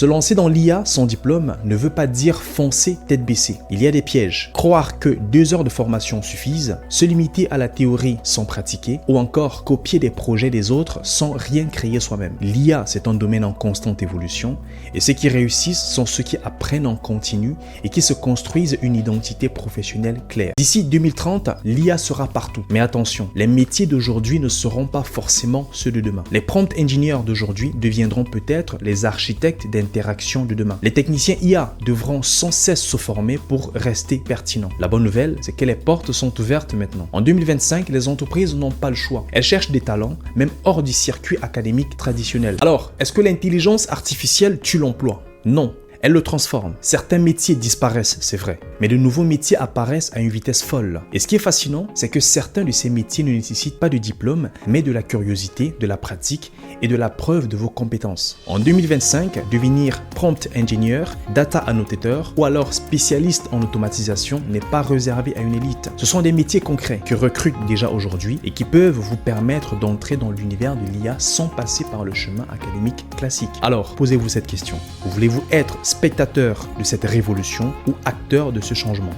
Se lancer dans l'IA sans diplôme ne veut pas dire foncer tête baissée. Il y a des pièges. Croire que 2 heures de formation suffisent, se limiter à la théorie sans pratiquer, ou encore copier des projets des autres sans rien créer soi-même. L'IA, c'est un domaine en constante évolution, et ceux qui réussissent sont ceux qui apprennent en continu et qui se construisent une identité professionnelle claire. D'ici 2030, l'IA sera partout. Mais attention, les métiers d'aujourd'hui ne seront pas forcément ceux de demain. Les prompt engineers d'aujourd'hui deviendront peut-être les architectes d'interaction de demain. Les techniciens IA devront sans cesse se former pour rester pertinents. La bonne nouvelle, c'est que les portes sont ouvertes maintenant. En 2025, les entreprises n'ont pas le choix. Elles cherchent des talents, même hors du circuit académique traditionnel. Alors, est-ce que l'intelligence artificielle tue l'emploi? Non. Elle le transforme. Certains métiers disparaissent, c'est vrai, mais de nouveaux métiers apparaissent à une vitesse folle. Et ce qui est fascinant, c'est que certains de ces métiers ne nécessitent pas de diplôme, mais de la curiosité, de la pratique et de la preuve de vos compétences. En 2025, devenir prompt engineer, data annotateur ou alors spécialiste en automatisation n'est pas réservé à une élite. Ce sont des métiers concrets qui recrutent déjà aujourd'hui et qui peuvent vous permettre d'entrer dans l'univers de l'IA sans passer par le chemin académique classique. Alors, posez-vous cette question. Voulez-vous être spectateur de cette révolution ou acteur de ce changement?